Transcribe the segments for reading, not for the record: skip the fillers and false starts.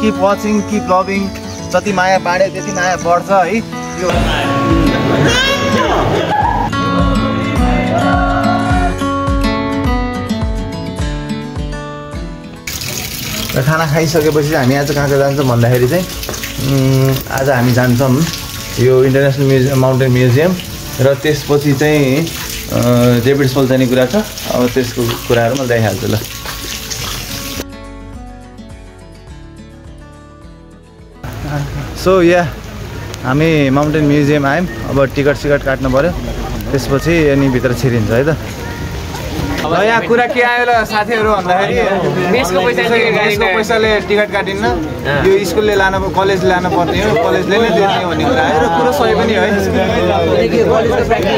Keep watching keep loving जति माया बाँड्यो त्यति माया बढ्छ है यो खाना खाइसकेपछि हामी आज कहाँ जान्छौँ भन्दाखेरि चाहिँ आज हामी जान्छौँ यो इन्टरनेसनल म्युजियम माउन्टेन म्युजियम र त्यसपछि चाहिँ डेभिड्स फल जाने कुरा छ। अब त्यसको कुराहरू म देखाइहाल्छु ल। सो हामी माउन्टेन म्युजियम आयौँ। अब टिकट काट्नु पऱ्यो त्यसपछि अनि भित्र छिरिन्छ है त। यहाँ कुरा के आयो ल साथीहरू भन्दाखेरि मेसको पैसाले टिकट काटिन्न यो स्कुलले लानु कलेजले लानु पर्ने हो कलेजले नै दिने भन्ने कुरा आयो र कुरो सही पनि है।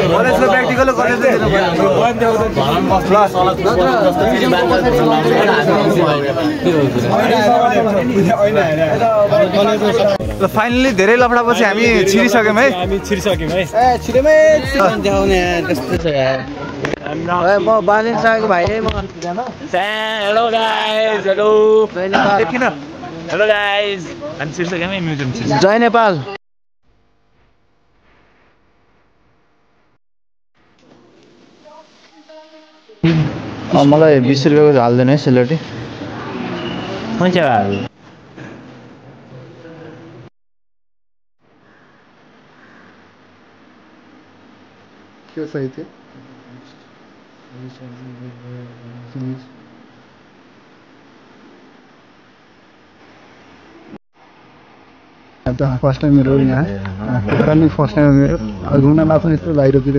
कलेजको प्र्याक्टिकल कलेजले दिनु फाइनली धेरै लफडापछि हामी छिरिसक्यौँ है। म बालेन सागको भाइ है म। Hello guys hello hello guys हामी छिरिसक्यौँ म्युजियम जय नेपाल। मलाई 20 रुपियाँको हाल्दैन है सेलरोटी। हुन्छ के सही थियो फर्स्ट टाइम मेरो यहाँ फर्स्ट टाइम मेरो घुम्न लाग्छ यस्तो बाहिरतिर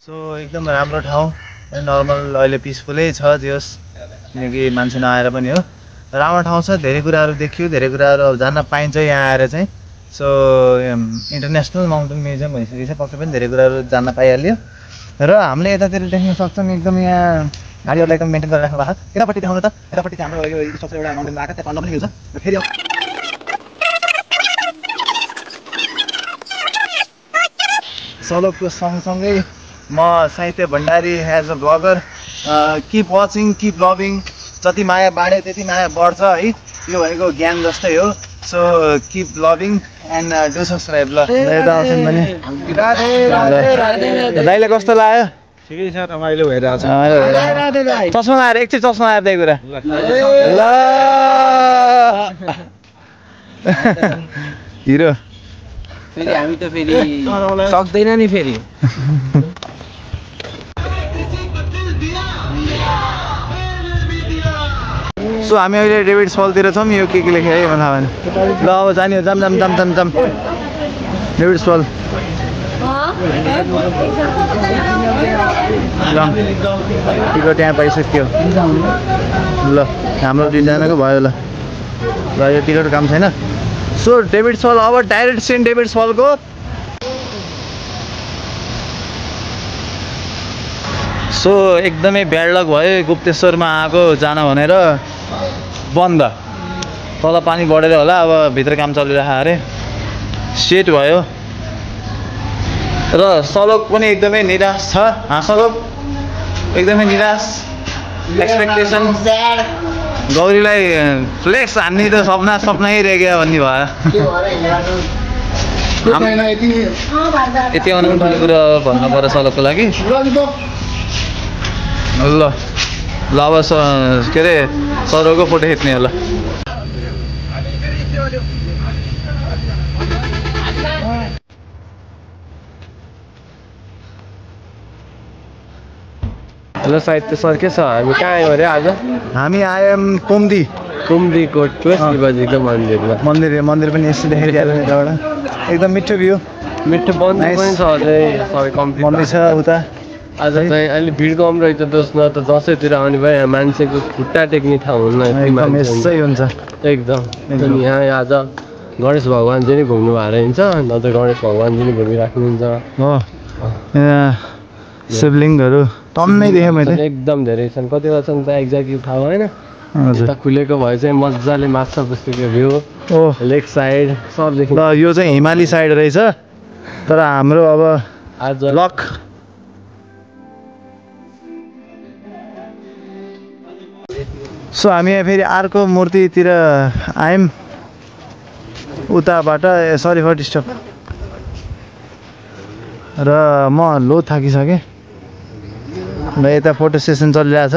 सो एकदम राम्रो ठाउँ नर्मल अहिले पिसफुलै छ जस किनकि मान्छे नआएर पनि हो राम्रो ठाउँ छ। धेरै कुराहरू देखियो धेरै कुराहरू जान्न पाइन्छ यहाँ आएर चाहिँ। सो इन्टरनेसनल माउन्टेन म्युजियम भइसकेको छ पक्कै पनि धेरै कुराहरू जान्न पाइहाल्यो र हामीले यतातिर देख्न सक्छौँ एकदम यहाँ गाडीहरूलाई एकदम मेन्टेन गरेर राख्नु भएको छ। यतापट्टि देखाउनु त यतापट्टि हाम्रो स्ट्रक्चर एउटा माउन्टेन आएको त्यहाँ पन्ध्र पनि खेल्छ फेरि सलोकको सँगसँगै म Sahitya Bhandari as a blogger keep watching keep loving जति माया बाँड्यो त्यति माया बढ्छ है यो भनेको ज्ञान जस्तै हो। So keep loving and do subscribe ल। दाइले कस्तो लाग्यो? ठिकै छ रमाइलो भइरहेको छ। चस्मा लगाएर एकछिन चस्मा लगाएर त्यही कुरा ल हिरो फेरि हामी त फेरि सक्दैन नि फेरि। सो हामी अहिले डेभिड्स फलतिर छौँ। यो के लेख्यो है भन्दा भने ल अब जाने जाम जाम जाम जाम जाम डेभिड्स फल टिकट यहाँ पाइसक्यो ल हाम्रो दुईजनाको भयो ल यो टिकट काम छैन। सो डेभिड्स फल अब डाइरेक्ट सेन्ट डेभिड्स फलको सो एकदमै ब्याड लक भयो गुप्तेश्वरमा आएको जान भनेर बन्द तल पानी बढेर होला अब भित्र काम चलिरहेको अरे सेट भयो र सलोक पनि एकदमै निराश छ। सलोक एकदमै निराश एक्सपेक्टेसन गौरीलाई फ्लेक्स हान्ने त सपनै रहेको भन्ने भयो। यति अनौठो कुरा भन्नु पर्यो सलोकको लागि ल अब के अरे सरको फोटो खिच्ने होला। हेलो साहित्य सर के छ? हामी कहाँ आयौँ अरे आज? हामी आयौँ कुम्दीको 12 बजेको मन्दिर पनि यसो देखाइदिएर यताबाट एकदम मिठो भ्यू मिठो बन्द पनि छ अझै सबै कम्ती मन्दिर छ उता। आज चाहिँ अहिले भिड कम रहेछ दोस्त न त दसैँतिर आउने भए यहाँ मान्छेको खुट्टा टेक्ने ठाउँ हुन्न यसै हुन्छ एकदम। यहाँ आज गणेश भगवान् चाहिँ नि घुम्नु भएर हिँड्छ न त गणेश भगवान् चाहिँ नि घुमिराख्नुहुन्छ हो। यहाँ शिवलिङ्गहरू टन्नै देखेँ मैले एकदम धेरै छन् कतिवटा छन् त एक्ज्याक्टली थाहा भएन। यता खुलेको भए चाहिँ मजाले माछा बस्तीको भ्यू लेक साइड सब देखिन्छ। ल यो चाहिँ हिमाली साइड रहेछ तर हाम्रो अब आज लक सो हामी फेरि अर्को मूर्तितिर आयौँ उताबाट सरी फर डिस्टर्ब र म लो थाकिसकेँ र यता फोटो सेसन चलिरहेछ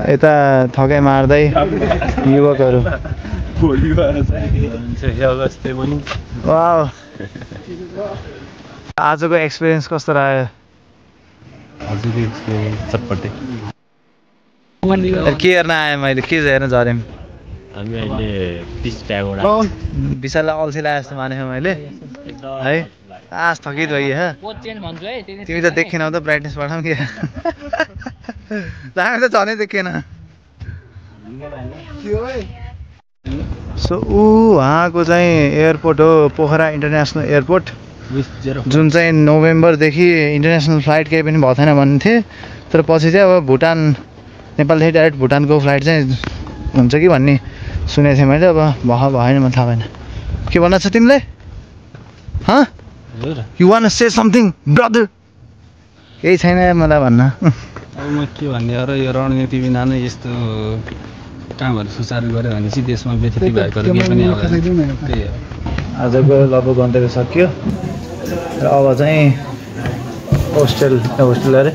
यता थकाइ मार्दै युवकहरू वाउ आजको एक्सपिरियन्स कस्तो रह्यो आजको एक्सपिरियन्स चटपटे के हेर्न आएँ मैले के हेर्न झरेँ हामी अहिले पिच प्यागोडा विशाललाई अल्छी लागे जस्तो मानेको मैले है आज थकित भयो तिमी त देखेनौ त ब्राइटनेसबाट पनि के हामी त झनै देखेन सो उहाँको चाहिँ एयरपोर्ट हो पोखरा इन्टरनेसनल एयरपोर्ट जुन चाहिँ नोभेम्बरदेखि इन्टरनेसनल फ्लाइट केही पनि भएको छैन भन्ने थिएँ तर पछि चाहिँ अब भुटान नेपालदेखि डाइरेक्ट भुटानको फ्लाइट चाहिँ हुन्छ कि भन्ने सुनेको थिएँ मैले अब भएन मलाई थाहा भएन के भन्न छ तिमीले हँ you one say something brother केही छैन मलाई भन्न अब म के भन्ने हो र यो रणनीति बिना नै यस्तो कामहरू सुचारू गऱ्यो भने चाहिँ देशमा व्यथित भएकोहरू केही पनि आजको लगभग गन्तव्य सकियो र अब चाहिँ होस्टेल अरे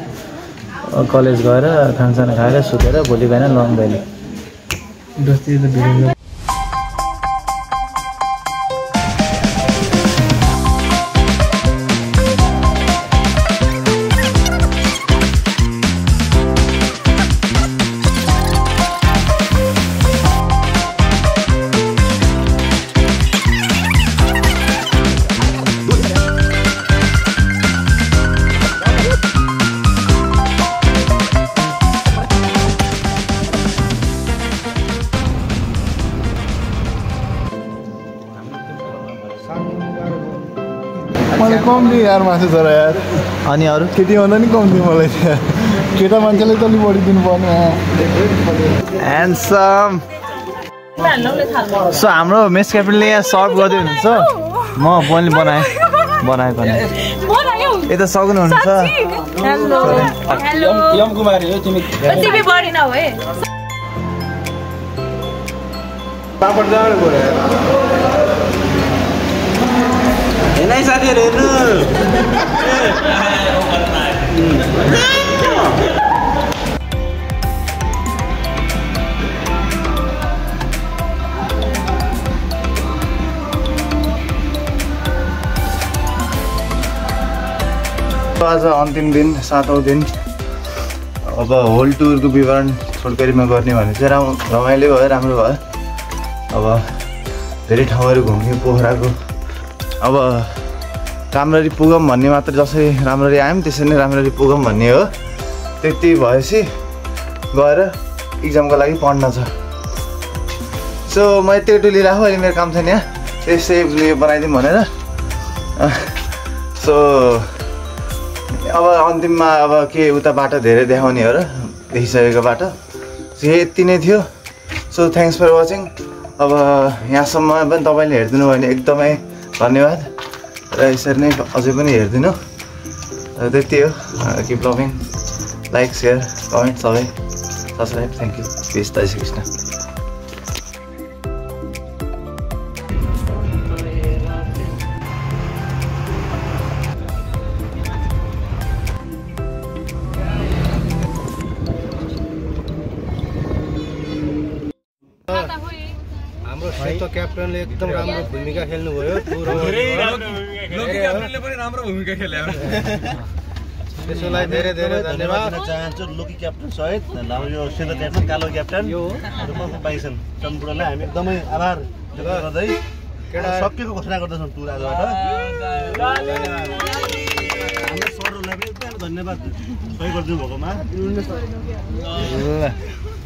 कलेज गएर खानासाना खाएर सुतेर भोलि बिहान लङ भ्याली मैले कम दिएँ यार मासु छोरा यार अनि अरू केटी भन्दा नि कम दिएँ मलाई त्यहाँ केटा मान्छेले त अलिक बढी दिनुपर्ने ह्यान्डसम सो हाम्रो मेस क्याप्टेनले यहाँ सर्भ गर्दै हुनुहुन्छ म पनि बनाएको यता सक्नुहुन्छ यम कुमारी हो तिमी पापड जाँड गयो हेर्नै साथीहरू हेर्नु आज अन्तिम दिन 7औं दिन अब होल टुरको विवरण छोटकरीमा गर्ने भने चाहिँ रमाइलो भयो राम्रो भयो अब धेरै ठाउँहरू घुम्यौँ पोखराको अब राम्ररी पुगौँ भन्ने मात्र जसरी राम्ररी आयौँ त्यसरी नै राम्ररी पुगौँ भन्ने हो त्यति भएपछि गएर इक्जामको लागि पढ्न छ सो म यति टुलिरहेको अहिले मेरो काम छैन यहाँ त्यसै उयो बनाइदिउँ भनेर सो अब अन्तिममा अब के उता बाटो धेरै देखाउने हो र देखिसकेको बाटो यति नै थियो सो थ्याङ्क्स फर वाचिङ अब यहाँसम्म पनि तपाईँले हेरिदिनु भयो भने एकदमै धन्यवाद र यसरी नै अझै पनि हेरिदिनु र त्यति हो keep loving like share comment सबै सब्सक्राइब थ्याङ्क यू पिस जय श्री कृष्ण हाम्रो सेतो क्याप्टनले एकदम राम्रो भूमिका खेल्नुभयो त्यसोलाई धेरै धेरै धन्यवाद चाहन्छु लोकी क्याप्टन सहित यो सेतो क्याप्टन कालो क्याप्टन यो पाइछन् सम्पूर्णलाई हामी एकदमै आभार गर्दै सकिएको घोषणा गर्दछौँ टुर आजबाट हाम्रो सरहरूलाई पनि एकदमै धन्यवाद सहयोग गरिदिनु भएकोमा